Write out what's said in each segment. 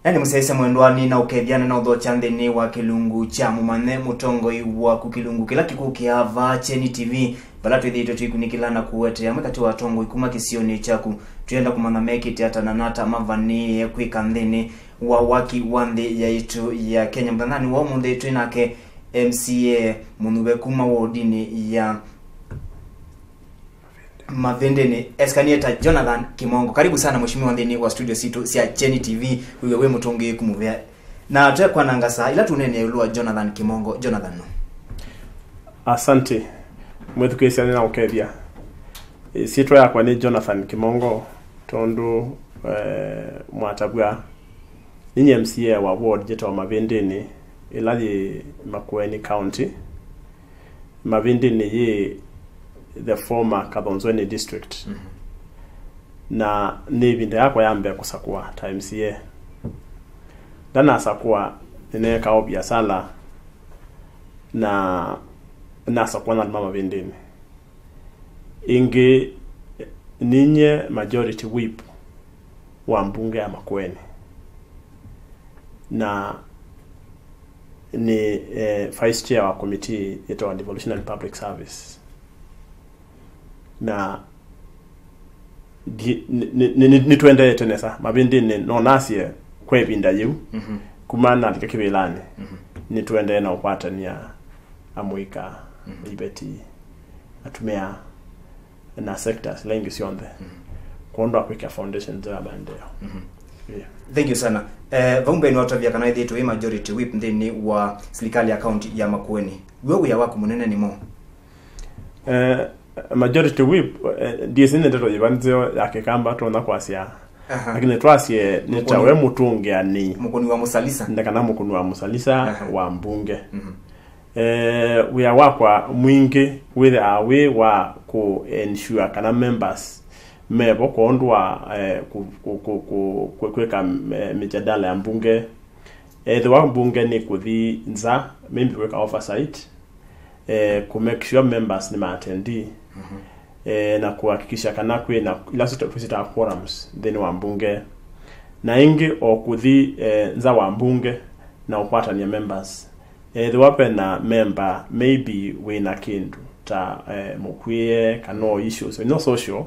Yani musese mwendwani na ukethiana na utho chandeni wa kilungu cha mumane mutongo wa kukilungu kila kikukiava Cheni TV bala twithito twikunikila na kuwete amekati wa tongo ikuma kisioni chaku tuyenda kumana mekiti hata nanata mavani ya kwikanthini wa waki wandhi ya itu ya Kenya mtandani wa munde twinake MCA munube kuma wodini ya Mavendeni Eskanieta Jonathan Kimongo. Karibu sana mheshimiwa ndeni wa studio situ cia Cheni TV wewe mutongi kumuvia. Na kwa nangasa ila tunene yulua Jonathan Kimongo. Jonathan no. Asante. Mwethukesiana na ukethia. Sitwa yakwa ni Jonathan Kimongo tondu mwatabwa ninyi MCA wa ward jeta wa Mavendeni ilaji Makueni County. Mavendeni ye the former Kabonzweni district. Na ni binde yakwa yambe kusakua times ye. Dana sakua nene kaobia sala na sakua na mama bindini. Inge ninye majority whip wa mbunge ya Makueni. Na ni vice chair wa committee yetu wa devolution and public service. Na ni twende tenesa mabindini no nasie kwebinda yu kumana likakibelani ni twende na upatania amuika ibeti atumea na sectors lengi sionde kuondoa kwika foundation za bandeo. Thank you sana. Vumbe ni watu vya kana yetu majority whip ndeni wa serikali ya county ya Makueni. Wewe ya wako munene ni mo. Majority whip diesine ndeto yibanzeo yake kamba tona kwasia. Lakini twasie nitawe mutunge ani mukuni wa musalisa ndakana mukuni wa musalisa wa mbunge. We are wakwa mwingi with awe wa ku ensure kana members mebo kuondwa kweka mijadala ya mbunge. The wa mbunge ni kuthi nza maybe kweka oversight ku make sure members ni attendee na kuhakikisha kana kwe na ila sita quorums then wa mbunge na ingi okuthi nza wa mbunge na upata ni members the wapen na member maybe we na kindu ta mukwie kano issues no social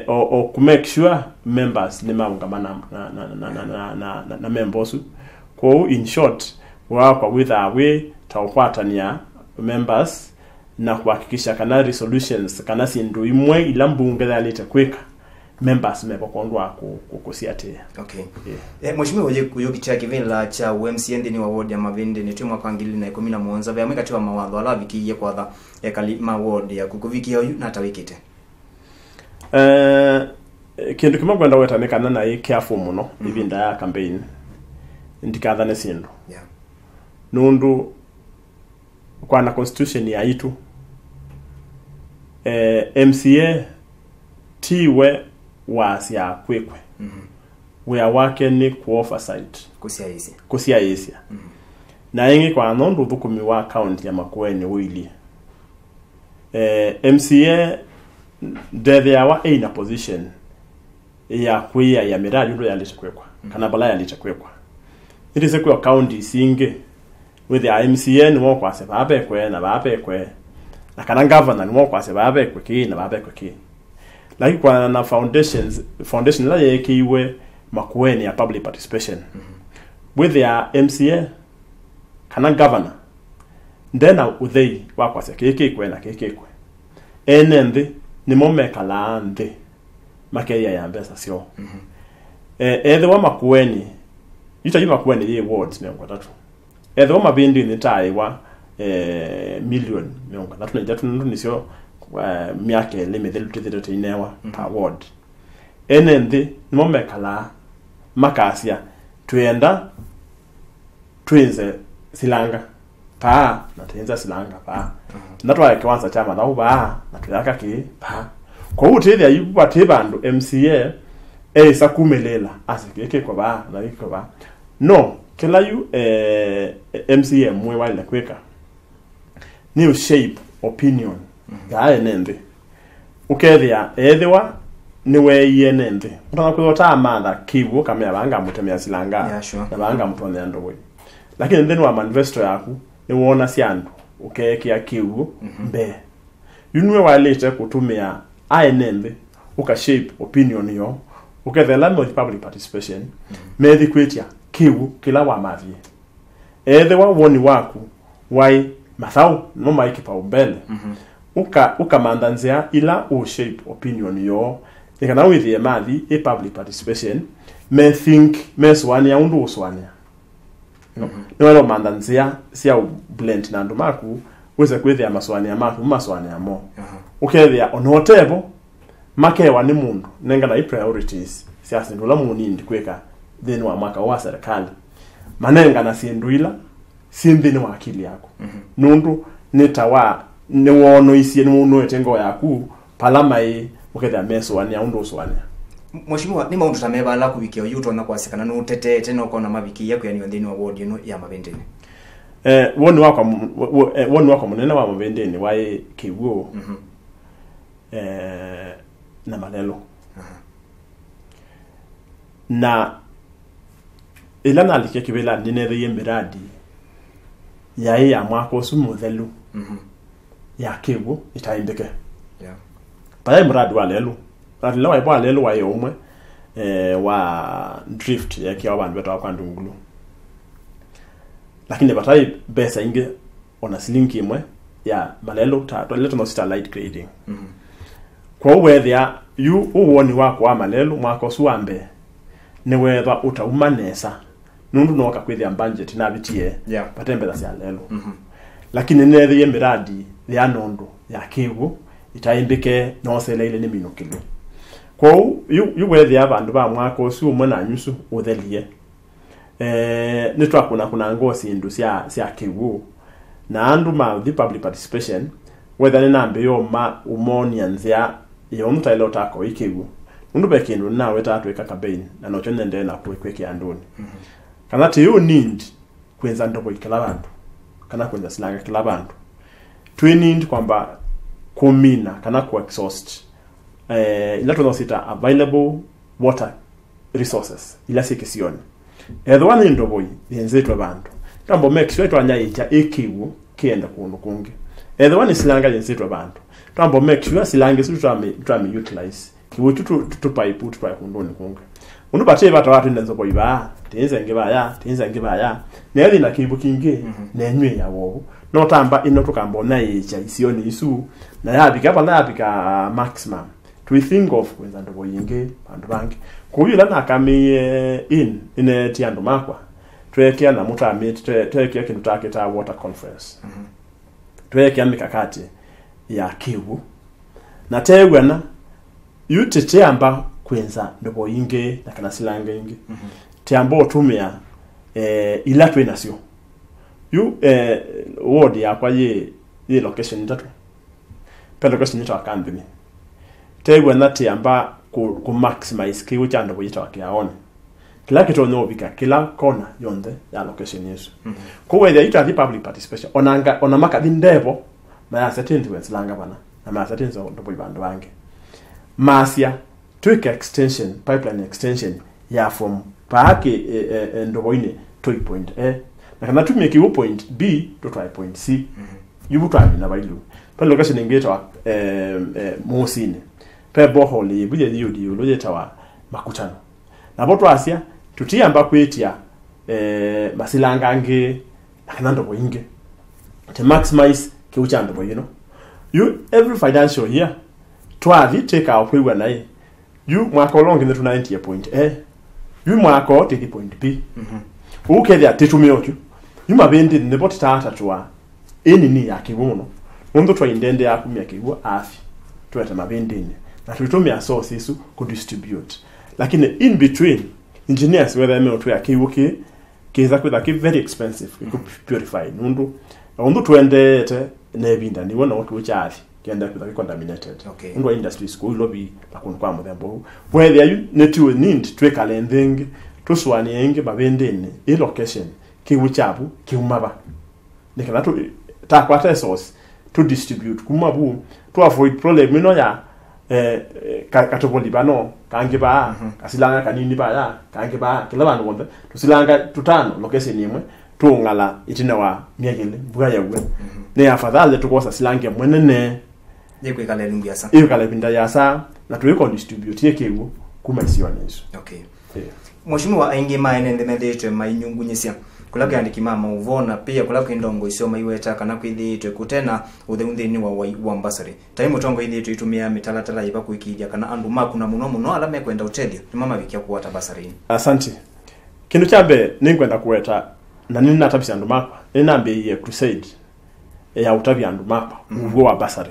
or to make sure members ni maungamana na members kwa in short kwa with our way ta upata ni members na kuhakikisha kana resolutions kana sindu imwe ila mbunge dhalita kweka members mebokondwa kukusiatia. Okay. Mheshimiwa waje kuyokicha kivela cha UMCA ndeni wa ward ya Mavendeni tu mwaka 2017 vya mweka tiwa mawatho ala vikiye kwa tha kalima ward ya kukuvikia yu na tawikite. Kindu kimo kwenda wetanekana na careful muno ibinda ya campaign ndikathane sindu. Yeah. Nundu kwa na constitution ya itu MCA tiwe wasia kwekwe we are working ku oversight kusia isia na ingi kwa nondu thukumi wa account ya Makueni wili MCA there yawa in position ya kuya ya miradi ndo yalichokwekwa kana bala yalichokwekwa ite kwa county singe with the MCN wo kwa sebabe kwe na babe kwe na kana governor ni wo kwa sebabe kwe ki na babe kwe ki like kwa na foundation la yake iwe Makueni ya public participation with the MCA kana governor then uthei wa kwa sekeke kwe na keke kwe enende ni momeka la ande makeya ya mbesa sio wa Makueni ita yuma Makueni ye wards ne ngotatu edho mabindi ni taiwa million mionga natuna jatu nisio miake limithelu tithito inewa per ward enende nimomekala makasia tuenda twinze silanga pa na tuenza silanga pa natwa kiwanza chama na uba na tuyaka ki pa kwa utethia yuba tebandu MCA sakumelela asikeke kwa ba na iko ba no kila yu MCA mwe wale kweka new shape opinion ya nende ukethia edhiwa niwe yenende mutana kwota amanda kiwo kama yabanga mutemya silanga Yeah, sure. na banga mutone ando lakini then wa manifesto yaku ni wona siandu ukekia kiwo mbe yunwe walete kutumia ayenende uka shape opinion yo ukethela mo public participation methi kwetia kiwu kila wa mavi ethe wa woni waku wai mathau no maikipa ubele uka mandanzia ila u shape opinion yo ikana withie mathi e public participation me think meswania undu uswania no mandanzia sia blend na ndumaku weze kwithia maswania maku maswania mo ukethia onotebo makewa ni mundu nenga na priorities siasa ndula munindi kweka then wa maka wa serikali manenga na sinduila sindini wa akili yako nundu nitawa ni wono isi ni muno etengo yaku palama yi uketha meswani ya undu uswani Mheshimiwa ni maundu tamebala ku wiki oyu tona kwasikana no tetete no kona mabiki yaku yani ndini wa ward no ya mabendeni woni wako munene wa mabendeni wae kiwo na Malelo na ilana alike kibela ninere yemiradi yae ya mwako sumuthelu ya kiwo itaimbike pale mradi wa lelo radi lawa ipo lelo wa yomwe wa drift ya kiwa bandu beto kwa ndungulu lakini batai besa inge ona silinki imwe ya Malelo ta leto no satellite grading kwa uwethia yu uwoni wako wa Malelo mwako suambe ne wetha utaumanesa nundu no kakwithia budget na bitie patembeza cia lelo lakini nethe miradi ya nondo ya kiwu itaimbike no seleile ni minukilo kwa yu wethia abandu ba mwako su umwe na nyusu uthelie nitwa kuna ngosi indu cia kiwu na andu ma the public participation whether ni nambe yo ma umonia nzia yo mutailo tako ikiwu undu bekindu na wetatu eka campaign na no chonende na kweke andoni kana te you need kwenza ndobo ikala bantu kana kwenza silanga kila bantu tu need kwamba kumina kana ku exhaust ila tunosita available water resources ila sekisioni edwana ndobo yenzetwa bantu tambo make sure twanya ija ekiwu kienda kundu kungi edwana silanga yenzetwa bantu tambo make sure silanga situ twame utilize kiwu tu pipe kundoni kungi unu bache bata watu ndenzo boiba tenze ngibaya neli na kibu kinge nenywe yawo no tamba ino tukambona yicha isioni isu na yabika maximum to think of kwenza ndo boyinge bantu bangi kuyula na kami in tiando makwa twekea na mutamit twekea kintu take ta water conference twekea mikakati ya kiwu na tegwana yutete amba kwenza ndobo inge na kana silanga inge tiambo tumia ila twe nasio yu ward ya kwa ye location ndatu pe location ndatu akandini tegwa na tiamba ku maximize kiwu chando buyita wakiaone kila kitu nyobika kila kona yonde ya location yesu ko whether it the public participation ona maka ndebo ma certain wenslanga bana na ma certain zo ndobo bandu bange masia tweak extension pipeline extension ya from paake ndoboine to point A na kana tumie kiwu point B to point C yubutu na bailu pa location ingetwa mosine pe bohole buje yudi lojetawa makutano na boto asia tutia mba kwetia masilanga nge na kana ndobo inge to maximize kiucha ndobo you every financial year twathi take our kwewa nae you mwako long in the 90 point A you mwako take point B ukethia titumio tu you mabendi ne bot tata twa eni ni yakiwono ondo twa indende yakumya kiwo afi tweta mabendi na tutumia source isu ku distribute lakini in between engineers whether me to yakiwoke keza kwenda ki very expensive ku purify ondo twendete nebinda ni wona watu uchafi kenda kwa contaminated ndo industry school lobby bakunu kwa mudembo whether you need to calending to swani enge babendeni e location kiwuchabu kiumaba nikana to ta kwata source to distribute kumabu to avoid problem ya katoboli bano kange ba kasilanga kanini ba ya kange ba kila bantu wonde tusilanga tutano location imwe tungala itina wa miagile buga yawe ne afadhali tukosa silange mwenene yeko ikale lungu yasa ikale binda yasa na tuiko distribute yekewu kuma isiwa nezo. Okay. Mheshimiwa aingi maene ndemedete mainyungunyisia kulabya ndikimama uvona pia kulabya ndongo isio maiweta kana kwithitwe kutena utheuthini wa ambassador time utongo ithitwe itumia mitalatala iba kuikija kana andu makuna muno alame kwenda utedio ni mama wikia kuwata basarini. Asante. Kindu chambe ninkwenda kuweta na nina tabisi andu makwa enambe ye crusade ya utabi andu makwa ugo wa basari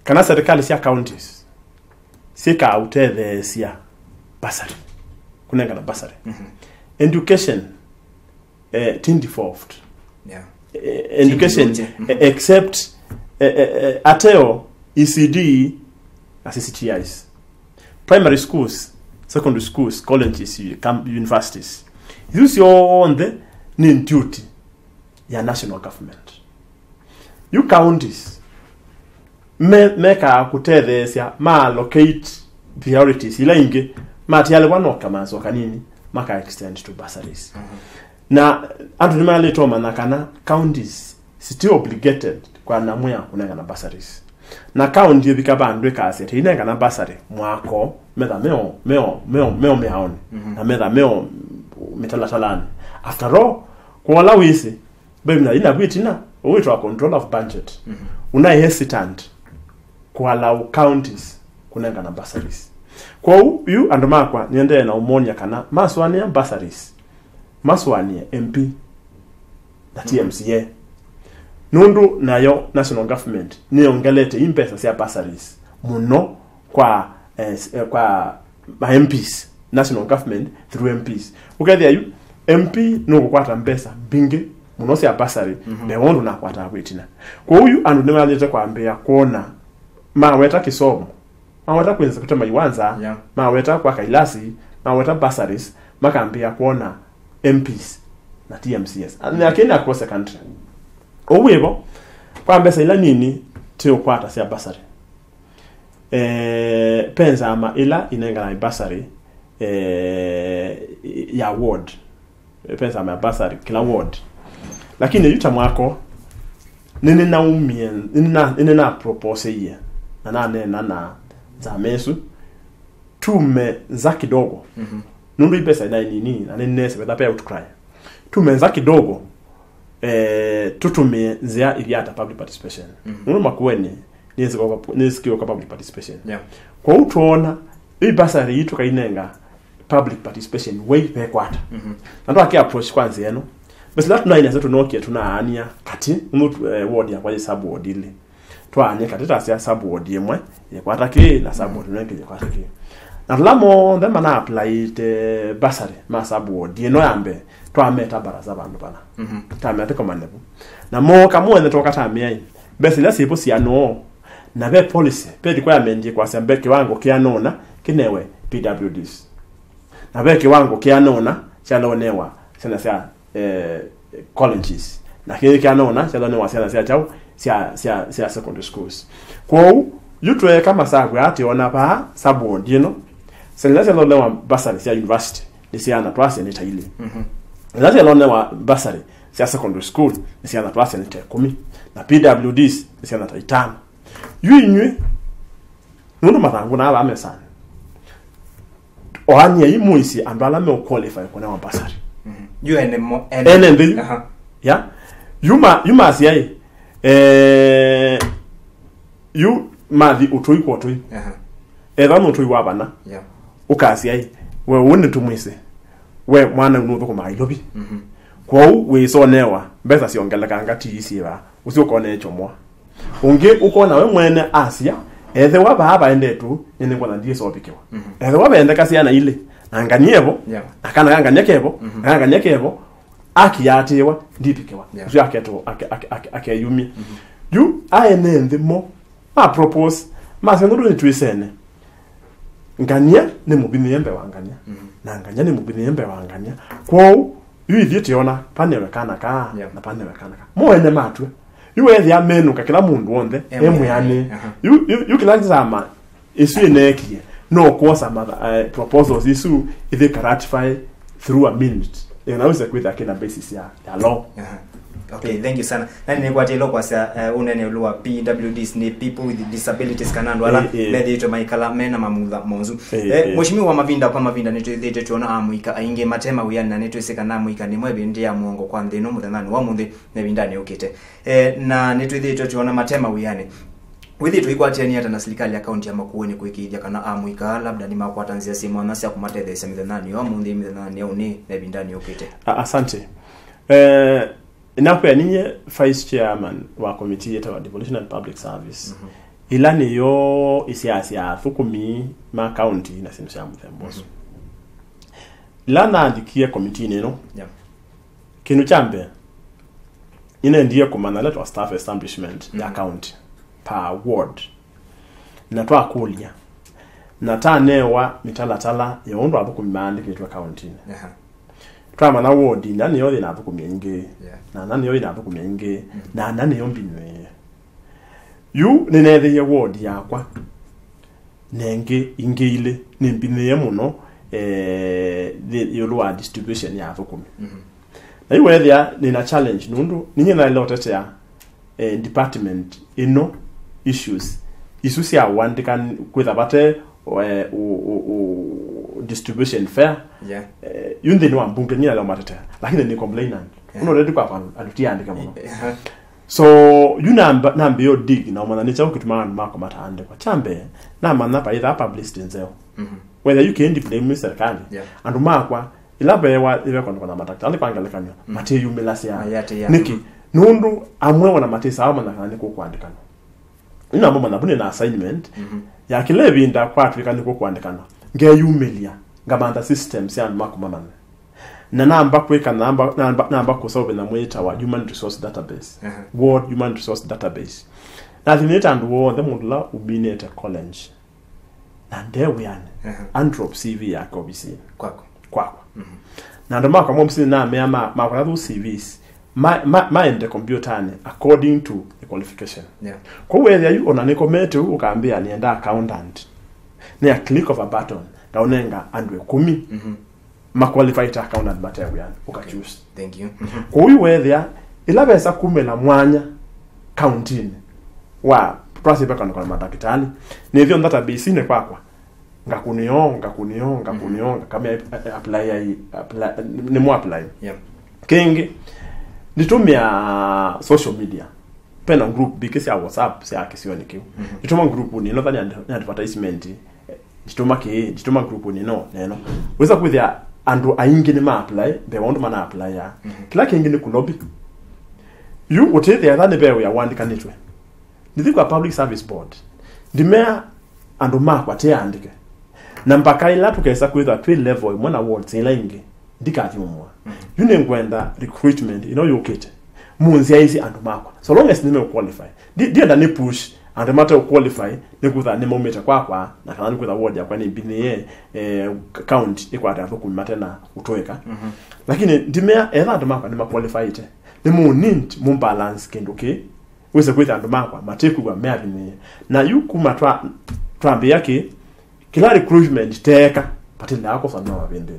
kana serikali sia counties sika uthe sia basari kunenga na basari education tindi devolved education except ateo ECD CCTIs primary schools secondary schools colleges universities use on the duty ya national government you counties make a kutethesia ma locate priorities ila inge matiale wanoka mazo kanini maka extend to bursaries na antu nimale toma na kana counties still obligated kwa namuya kunenga na bursaries na county bikabandwe kasete inenga na bursary mwako metha meo meaoni na metha meo mitalatalani after all kuwala wisi bemna ina bitina uitwa control of budget una hesitant kuallow counties kunenga na bursaries kwa you and makwa niende na umonya kana maswani ya bursaries maswani MP na TMCA nundu nayo national government niongelete impesa sia bursaries muno kwa MPs national government through MPs ukethia you MP no kukwata mpesa binge muno sia bursary bewondo na kwata kwitina kwa huyu andu nimalete kwambia kuona maweta kisomo maweta kwenza kutema iwanza maweta kwa kailasi maweta bursaries makambia kuona MPs na TMCs lakini across the country owebo kwa mbesa ila nini tio kwata sia bursary penza ama ila inenga na bursary ya ward penza ama bursary kila ward lakini yuta mwako nini na umie nini na propose ye na za mesu tume za kidogo nundu ipesa ina nini na nini nese beta pay out cry tume za kidogo tutumie zia iliata public participation nundu makueni nisikio kwa public participation kwa utuona hii basari yitu kainenga public participation way pe kwata ndo akia approach kwanza yeno basi la tunaina zetu nokia tunaania kati ward ya kwa sub ward ile twaanye kati ta sub ward yemwe yekwata ki na sub ward nake yekwata ki na lamo ndema na apply the basari ma sub ward yeno yambe twameta baraza bandu bana tamete komandebu na mo kamo ene toka tamia basi la sipo si ano na be policy pe dikwa menje kwa sembe kiwango kianona kinewe PWDs na be kiwango kianona chalonewa sana sia colleges na kile kianona chalonewa sana sia chao sia secondary schools kwa yutwe kama sagwe ati ona pa sabo ndino seleza lonewa basari sia university ni sia na twase ni taile lazima lonewa basari sia secondary school ni sia na twase ni 10 na PWDs ni sia na 5 yuinywe nuno matangu na abame sana oanye imuisi ambala me qualify kuna wa basari you and mo ya yuma asiai you madhi utoi kwa utoi edhamu utoi wabana ukasiai we wone tumwise we mwana nuko mailobi kwa we so newa besa siongeleka ngati isiwa usiokone echomwa unge ukona we mwene asia ethe waba haba endetu nene ngona ndiye so bikiwa ethe waba ende kasi ana ile anganyebo akana anganyekebo anganyekebo akiyatewa ndipikiwa usi aketo akeyumi you aenende mo ma propose ma senduru ni twisene ngania ne mubini yembe wangania na ngania ne mubini yembe wangania kwa yu idhiete ona panewe kana ka na panewe kana ka mo ene matwe iwe thia menu ka kila mundu wonde emuyane you kila zama isu enekie no kosa proposals isu ithe ratify through a minute inaweza kuita kina basis ya law. Okay, thank you sana. Nani ni kwa tilo kwa sa unene ulua PWDs ni people with disabilities kanando wala lede to maikala mena mamudha monzu. Mheshimiwa Mavinda kwa Mavinda neto ithete tuona amuika ainge matema uyani na neto iseka na amuika ni mwebe ndia muongo kwa nthino muthanani wa muthi na bindani ukite. Na neto ithete tuona matema uyani. Withi tuikwatia ni hata na serikali ya county ya Makueni kuikithia kana amuika labda ni makwatanzia simu anasi akumatethesa mithanani wa muthi mithanani au ni na bindani ukite. Asante. Inapo ninye vice chairman wa committee ya devolution and public service. Ilani yo isiasia thukumi ma county na simsia mthemboso. Ilana andikia committee neno. Kinu chambe ina ndiye kumana letter staff establishment ya county per ward. Na twa kulia. Na tanewa mitalatala ya ondo abukumi maandikitwa county. Twama na ward nani yo ina abukumenge na nani yo ina abukumenge na nani yo mbinwe yu nenethe ye ward yakwa nenge ingile nimbine muno yolwa distribution ya abukumi na iwe thia nina challenge nundu ninye na lotete ya department ino issues isusi ya wandikan kwithabate distribution fair yunde no ambunge nyina la matata lakini ni complainant already kwa alutia andika muno so yuna yo dig na mwana nicha ukituma mako mataande kwa chambe na manna pa either published nzeo whether you can blame serikali and makwa ilabe wa ibe kono na matata ali pangale kanyo mate yumelasi ya niki nundu amwe wana matesa ama na kanani ko kuandikana ina mama na bune na assignment ya kile binda kwa Afrika ko kuandikana ngeyumelia ngabanda systems ya makumamana na namba kweka namba kusobe na mweta wa human resource database ward human resource database na thineta and wo the mudla ubineta college na ndewe yani androp CV yako bisi kwako na ndo maka momsi na mema makwa CVs my in the computer ne according to the qualification kwa whether you ona nikomete ukaambia nienda accountant ne a click of a button daunenga andwe 10 ma qualified accountant batewe yani ukachoose. Thank you. Kwa hiyo whether ilabesa kumela mwanya county wa process baka kwa madakitali ni hivyo database ne kwakwa ngakunionga kama apply ni mo apply kingi nitumia social media pena group because ya WhatsApp sia kisioni kiu nituma group ni no than advertisement nituma group ni no neno weza kuthia andu aingi ni ma apply they want mana apply ya kila kingi ni kulobi you utete than be ya wandika nitwe ndithikwa public service board ndimea andu makwa te andike na mpaka ila tukesa kwitha 3 level mwana ward ila ingi ndikati mumwa yune ngwenda recruitment yokete munzi yaisi andu makwa so long as nime qualify dia da ne push and matter qualify ne kutha ne mometa kwakwa na kana kutha ward yakwa ne bine account ikwata hapo kumatena utoeka lakini ndimea either andu makwa ne qualify ite ne mu need mu balance kendoke wese kwitha andu makwa mateku kwa meavine na yukumatwa twambe yake kila recruitment teka patenda yako sana wa bende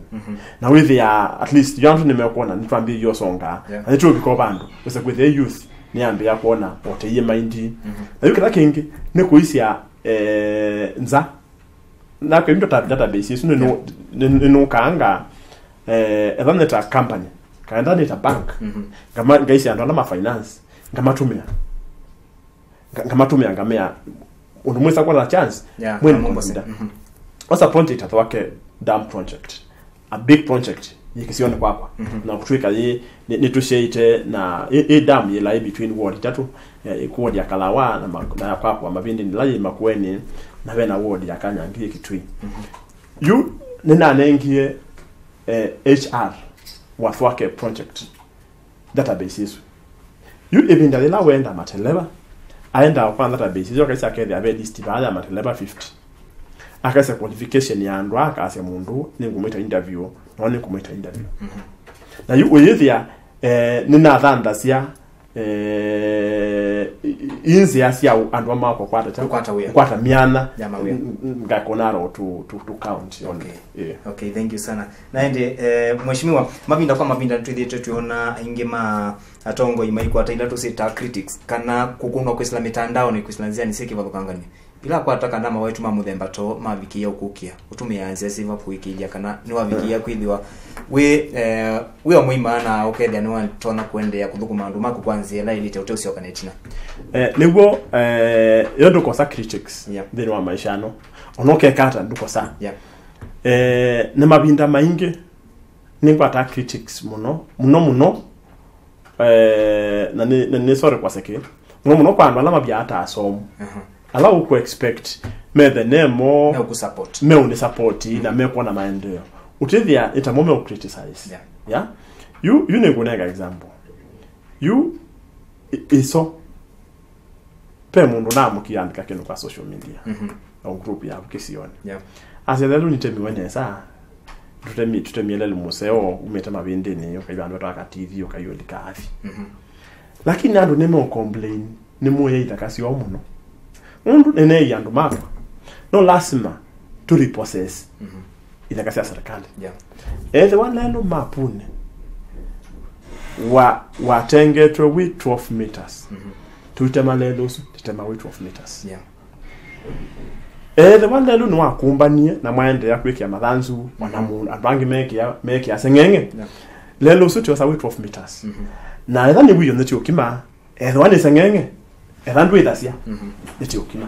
na with ya at least you nimekuona nitwambie yo songa na nitro biko bando wese with the youth niambe yakuona wote ye mind na yuko kingi ne kuisia nza na kwa mtu database yesu no kaanga ethaneta company kaenda neta bank kama ngaisi ando na finance ngamatumia ngamea unumwesa kwa chance mwen kumbasida wasa project atwake dam project a big project yikisione kwakwa na kutwika ye nitusheite na dam ye lai between ward tatu ward ya Kalawa na kwakwa mabindi ni lai Makueni na bena ward ya Kanyangi kitwi you nina nengie HR wathwake project database yesu you even dalila wenda mateleba aenda kwa database hizo kaisa kedi abe list baada mateleba 50 akase qualification ya ndo akase mundu ningumeta interview na kumeta interview na yu uyethia nina thanda cia inzi asia andu amako kwata miana ngakonaro to count. Okay. Yeah. Okay, thank you sana. Naende mheshimiwa mabinda kwa mabinda twithite tuona ingema atongo imaikwa taila to seta critics kana kukunwa kwa Islam mitandao ni kuislanzia ni siki valukangani bila kwa ataka ndama wetu mamuthemba to mavikia ukukia utumia anzia siva kuikilia kana ni wavikia kwithiwa we omuima na ukethia ni wantona kuendea kuthukuma andu maku kwanzia la ilite uteucio kanetina niguo yondo kosa critics thini wa maisha no onoke kata ndukosa na mabinda maingi ningwata critics muno na ni sorry kwa seke muno kwa andu ala mabiata asomu ala uku expect me the name na kusupport me uni support na me kwa na maendeleo utithia itamome u criticize you ne kunega example you iso pe mundu na mukiandika kinu kwa social media au group ya kisioni asethelu nitemiwene saa tutemielele museo umeta mabindini yokaibando ataka TV yokayolika afi lakini andu nemo complain ni moye itakasi wa muno mundu nene yandu mako no lasima to repossess itakasi ya serikali the one lelo mapune watengetwe with 12 meters tutema lelo tutema with 12 meters the one lelo no akumbanie na maende ya kwekia mathanzu wanamu abangi meki ya sengenge lelo suti wasa with 12 meters na ethani wiyo netio kima the one sengenge ethandu ithasia netio kima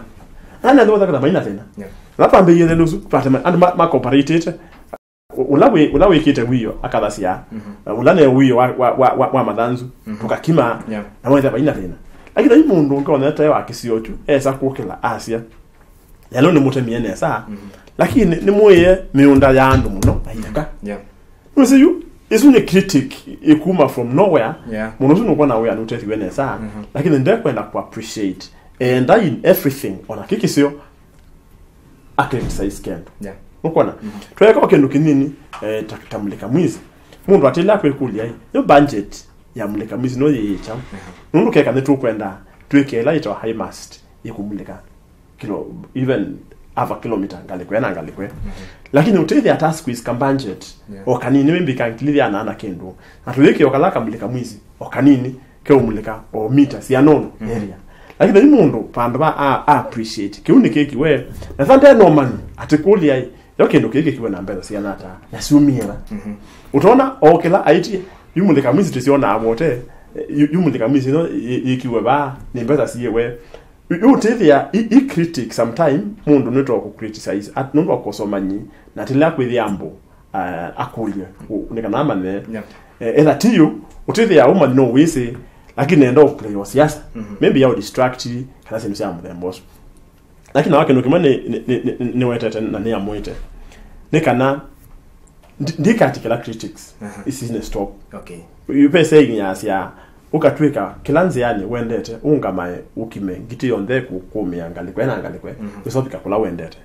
ana ndo thaka maina tena lapambe yele lelo suti patema and ma comparated ulawe kite wiyo akathasia ulane wiyo wa mathanzu tukakima na wetha baina tena lakini mundu ngona tayo akisio tu esa kukila asia lelo ni mutemiene saa lakini ni moye miunda ya andu muno ayaka see you isuni critic ikuma from nowhere muno sunu kwa na we anutethi wene saa lakini ndio kwenda ku appreciate and in everything ona kikisio criticize kendo ukona tweka kendo kinini takitamulika mwizi mundu atila kwekulia yo budget ya mulika mwizi no yicha mundu keka netu kwenda twekela ito high mast ikumulika kilo even half a kilometer ngalikwe lakini utethi ata squeeze budget okanini wimbi kankiliya ana kendo atuleke okalaka mulika mwizi okanini ke umulika o meters ya nono area lakini mundu panda ba appreciate kiuni keki we na thande no man atikulia yokendo keki kiwe na mbeza siana ata yasumira utaona okela aiti yumulika mwizi tisiona abote yumulika mwizi no ikiwe ba ni mbeza siyewe utithia i critic sometime mundu neto ku criticize at nundu akosomanyi na tila kwithiambo akulie unikana mane ela tiyo utithia uma no wisi lakini endo play wa siasa maybe you distract kana sinu sia mthemboso lakini wake ndo kimane ni wetete na ni amoite nikana ndikatikala critics isine stop you pay saying ya ukatwika kilanzi yani wendete ungamae ukime ngiti yonde kukumia ngalikwe na ngalikwe usopika kula wendete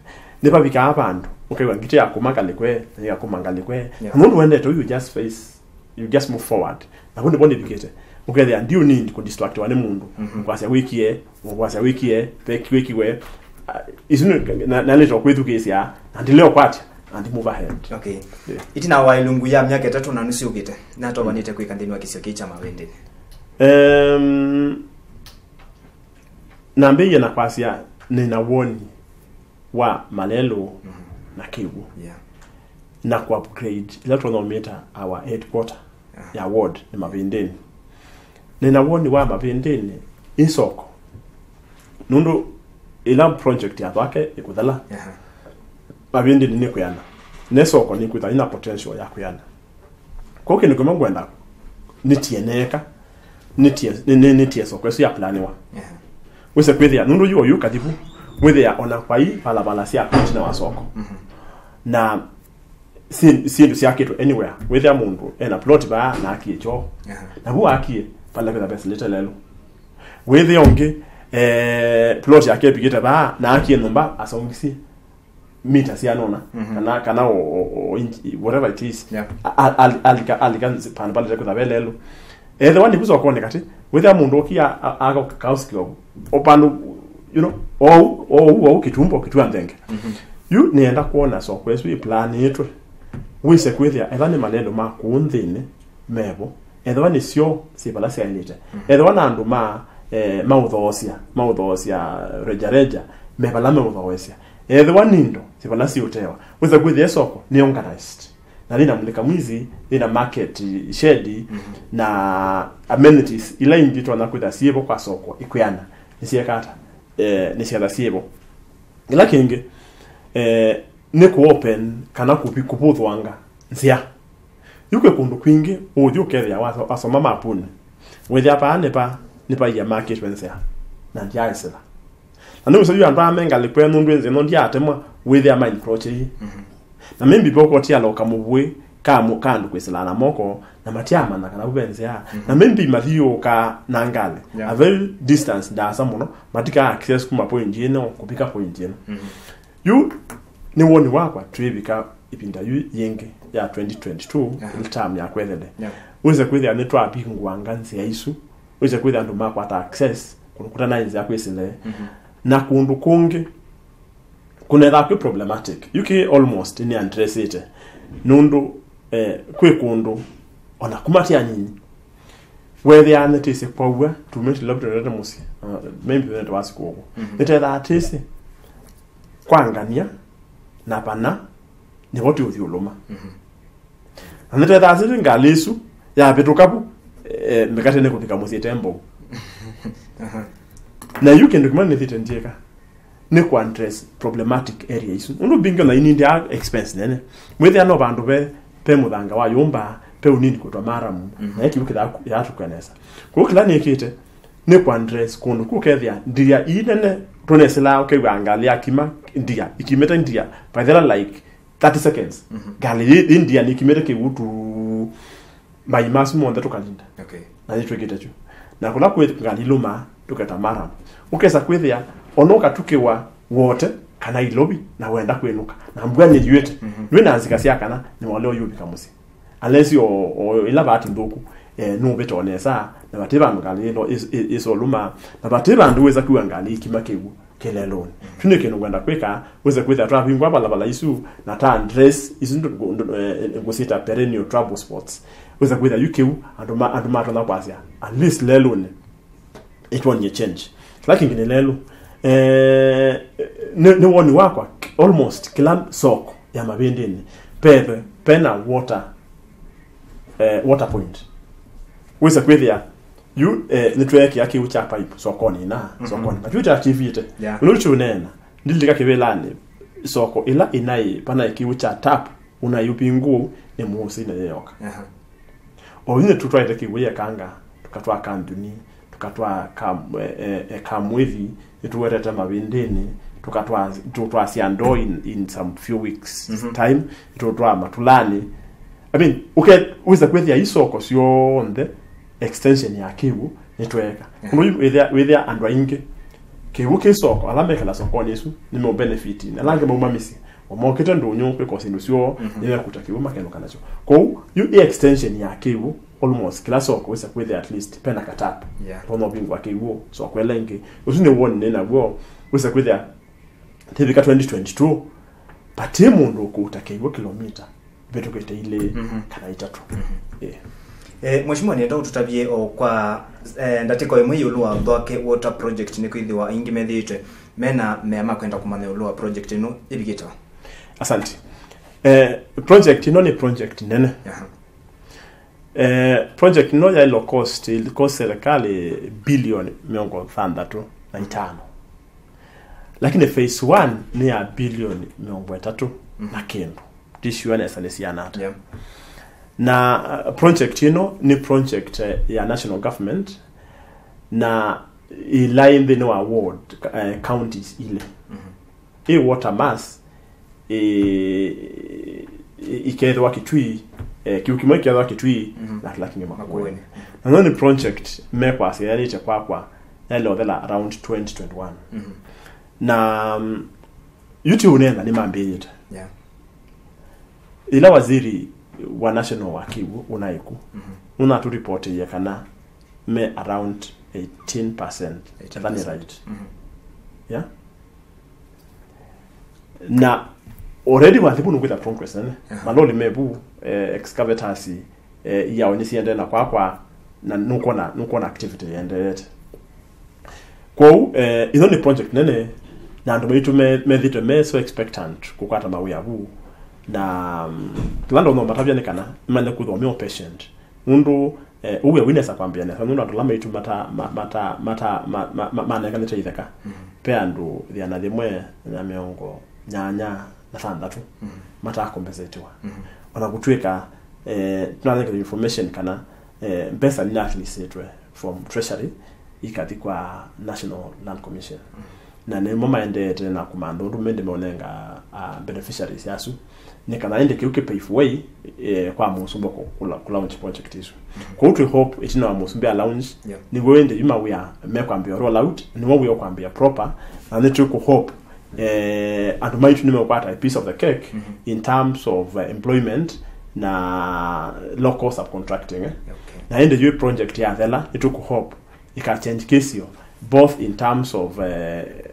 nipa bika abantu ukaiwa ngiti yakumangalikwe yakumangalikwe mundu wendete you just face you just move forward na kundi bondi bikete ukethia ndio need ku distract wane mundu kwasa wikie pekiwe isunu na leto kwethukisia andileo kwati and move ahead itina wailungu ya miaka 3 na nusu ukite na to banite kwikandini wa kisio kicha mawende nambe na kwasia nina woni wa malelo na kiwu na ku upgrade electronometer our headquarter ya ward ni mavindeni nina woni wa mavindeni isoko nundu ila project ya twake ikuthala mavindeni ni kuyana nesoko ni kuita ina potential ya kuyana koke ni kumangwenda nitieneka nitie soko ya planiwa wese kwethia nundu yo katibu wethia ona kwai pala sia na wasoko na si sia kitu anywhere wethia mundu ena plot ba na akiecho na bu akie pala kwa best little lelo wethia onge plot yake bigita ba na akie nomba asongisi meters ya nona kana whatever it is alika pan pala kwa lelo the oneikuzo kuone kati whether mundu kia aga kauskio opanu o kitumbo kitwanthenge you nienda kuona so kweswi plan yetu wise kwithia ethani maneno ma kunthine mebo ethani sio sibala sianite ethana andu mauthosia reja mebala mauthosia ethani ndo sibala siutewa wise kwithia soko ni organized na lina mulika mwizi ina market shed na amenities ila ingitwa na kwitha siebo kwa soko ikuyana nisiekata nisiatha siebo ila kingi ni ku open kana kuputhwanga nsia yuke kundu kwingi uthi ukethia waso asoma mapuni withia pa nipa ya market wensia na ndia isila na ndio so yu amenga likwe nundu nze no ndia atemwa withia mind project na mimi boko tia loka mubwe kandu kwisila na moko na matiama na kana bubenzia na mimi mathio ka nangale a very distance da samuno matika access kuma point yeno kupika point yeno you ni woni wakwa twibika ipinda yu yenge ya 2022 iltam ya kwethele uweze kwithia ni twa bingwanga nzi ya isu uweze kwithia ndu makwa ta access kunukuta na nzi ya kwisile na kundu kungi kuna that problematic yuki almost ni address it nundu kwe kundu ona kumatia nyinyi whether anatese kwa tumeshi labda rata musi maybe that was ko nithetha atese kwangania na pana ni woti uthiuluma nithetha asiri ngalisu ya petukapu mikate ne kutika musi tembo na you can recommend it ndieka ne ku address problematic areas unu bingo na ini ndia expense nene mwethi ano bandu pe muthanga wa yumba pe unini kutwa maramu na yaki ukitha ya tukanesa ku kila ni kite ne ku address kundu ku kethia ndia inene tunesela ukegwangalia akima ndia ikimeta ndia by the like 30 seconds gali india ni kimeta ke utu mai masimu onda tukalinda okay na nitu kitecho na kula kwethi ngaliluma tukata maramu ukesa kwethia onoka tukiwa wote kana ilobi na wenda kwenuka na mbwanye yuete wena azikasia kana ni wale oyubi kamusi unless yo ila bati ndoku no beto onesa na bateba ngali no iso luma na bateba nduweza kuangali kimakewu keleloni tuneke no gwenda kweka weza kwetha trapingwa bala isu na ta address isindu ngosita perennial trouble spots weza kwetha UKU anduma tona kwasia at least lelone it won't change lakini ngelelo ne woni wakwa almost kila soko ya mabendeni pena water point wesa kwethia you network yake ucha pipe sokoni na sokoni but ucha activity luchu nena ndilika kebelane soko ila inai pana ikiucha tap una yupingu ne musi na yoka oyine tutwaite kiwe kanga tukatwa kanduni tukatwa kamwevi tuwetete mabindeni tukatwa siando in some few weeks time tutwa matulani I mean uweza kwethia isoko sio onde extension ya kiwu netweka kuno withia andwa inge kiwu kisoko alameka la soko nesu ni mo benefit na lange mo mamisi omokete ndonyo pe ko sindu sio ile kutakiwa makeno kanacho ko you extension ya kiwu almost kila soko wesa kwethia at least pena katap pono bingwa kiwu so kwelenge usine wone na go wesa kwethia tibika 2022 pate mundu ko utakiwa kilomita beto kete ile kana itatu mheshimiwa nenda ututabie o kwa ndatiko imwe yulwa thwake water project ni kwithiwa ingi methite mena mema kwenda kumane ulwa project ino ibigita asante project ino ni project nene project ino ya low cost serikali bilioni 335 lakini phase 1 ni ya bilioni 300 na kendo tishuane salesiana na project ino ni project ya national government na line the no award counties ile water mass ikethwa kitui kiukimwe kethwa kitui na lakini makweni na ni project mekwa serialite kwa yale thela around 2021 na YouTube nenda ni mambiyete ila waziri wa national wakibu unaiku una tu report ya kana me around 18%. That's right. Yeah. Na already wathibu nungwitha progress nene. Maloli mebu excavators ya onisi ende na kwa na nuko na activity ende. Kwa hizo ni project nene na ndo meitu methito me so expectant kukwata mawia huu na tulando no matavya nekana mane kuthomea patient mundu uwe witness akwambia na mundu atulama itu mata ngane chaitheka pe andu thiana thimwe na miongo nyanya na thandatu mata compensatiwa ona gutwika tunathenga information kana pesa ni actually setwe from treasury ikati kwa National Land Commission na ne mama endete na kumando ndumende monenga beneficiaries yasu ne kana ende kiuke pay for way kwa musumba ku launch project isu ko to hope itina musumba launch ni wende yuma we are mekwambia roll out ni wo we okwambia proper and ne to hope and might nime kwata a piece of the cake in terms of employment na local subcontracting na ende you project ya thela it to hope you can change case both in terms of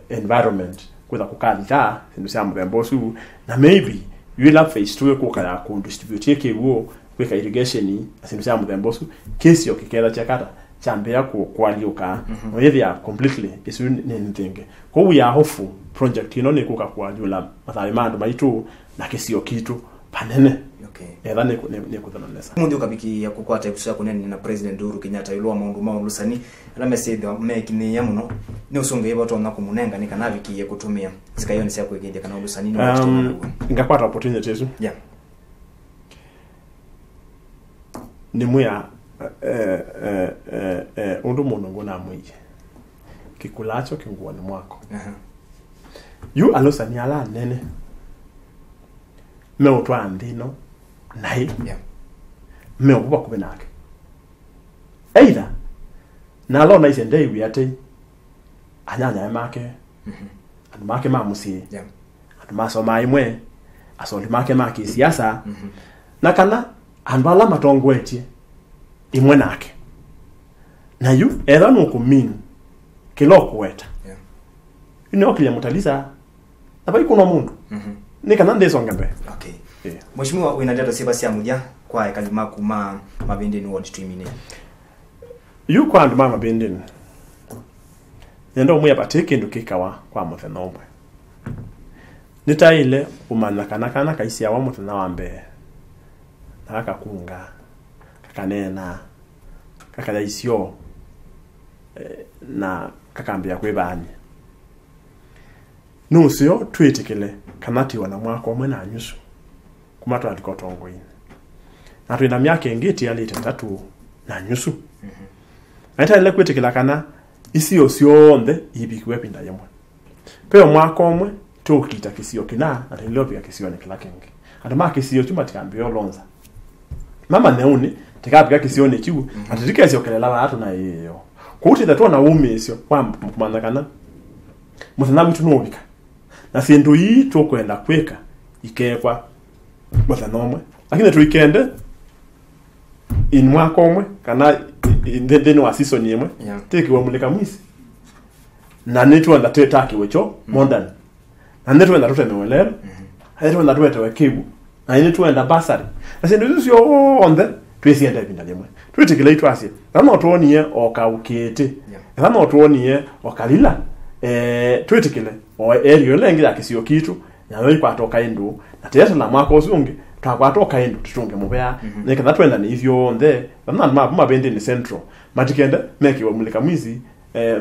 environment kwenda kukadha sinusema mbembosu na maybe you will have phase 2 kukala ku distribute ke wo kweka irrigation sinusema mbembosu case yo kikela chakata chambea ku kwaliuka whether are completely is anything ko we are hopeful project ni kuka kwajula mathaimando maitu na kesi yo kitu panene. Okay. Ethane ne kuthananesa. Mundi ukabiki ya kukwata ikushya kunene na President Uhuru Kenyatta ilwa maundu maundu ala message mekini ya muno ni usonge bato na kumunenga ni kana bikiye kutumia zikayoni sia kwegende kana ulusani ni watu ngakwata opportunity yesu. Yeah. Ni muya undu muno ngona mwije kikulacho kinguani mwako. You alusani ala nene me utwa ndino nai me obuba kubenake either na lo na isende wiate anyanya make and make mamusi and maso maimwe asoli make siasa na kana ambala matongwetie imwe nake na you era no kumin kilo kweta ino mutalisa abai kuno mundu nikana ndesonga mbe. Okay. Yeah. Mheshimiwa uinadata siba sia muja kwa kalima kuma mabendeni ward streaming. You kwa ndo mabendeni. Nendo muya pateke ndo kikawa kwa muthenomwe. Nitaile umanakana kaisi ya wa muthena wambe. Naka kunga kakanena kakala isio na kakambia kwebani. Nusio twetikile kanati wana mwako omwe na nyusu kumatu alikotongo ine na twina myaka engeti ali 3 na nyusu aita ile kwetikila kana isio sionde ibikwe pinda yemwe peo mwako omwe tokita kisio kina atilopia kisio ne klakengi adama kisio chuma tikambio lonza mama neuni tikapika kisio ne chiu atilika kisio kelela watu na yeyo kuti thatwa na umisio kwa kumandakana muthana mtu nobika na siendo hii tokwenda kweka ikekwa muthanomwe lakini tuikende in mwaka omwe kana ndende no season yemwe tekiwa muleka mwisi na netu anda tetaki wecho modern na netu anda tuteme welero netu anda tuwetewe kibu na netu anda basari na siendo sio onde twesienda binda yemwe twetikile itwasi kama otuonie okaukete kama otuonie okalila twetikile o area lengi yakisio kitu nawe kwatoka endo na tete na mwako osunge twakwatoka endo tutunge mubea nekana twenda ni ivyo onde bamna mabende ni central matikende meki wa mulika mwizi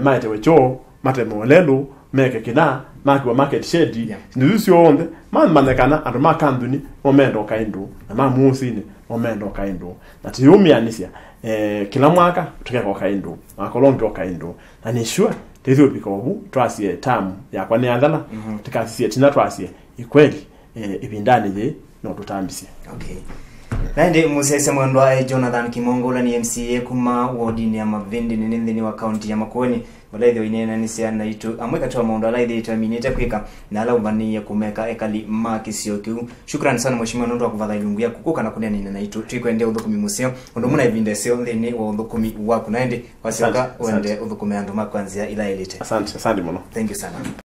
maite wecho mate molelo meke kina maki wa market shade nduzio onde manekana ando makanduni omendo kaendo na mamusini omendo kaendo na tiyumi anisia kila mwaka tukeka kaendo makolongo kaendo na ni sure tezo bikobu twasie tamu ya kwa neandala tikasisie tina twasie ikweli ibindani je no tutambisi. Okay. Nande musese mwendwa Jonathan Kimongola ni MCA kuma ward ni ya Mavendi ni wa county ya Makueni walaithio inena ni ciana itu amwe katwa maundu alaithi taminite kwika na ala ubanie kumeka ekali makisio kiu. Shukrani sana mheshimiwa nundu akuvatha ilungu yaku kuka na kunena na itu twikwende uthukumi musio undu muna ivinde sio thini wa uthukumi waku naende wasioka wende uthukumi andu makwanzia ila elite. Asante muno. Thank you sana.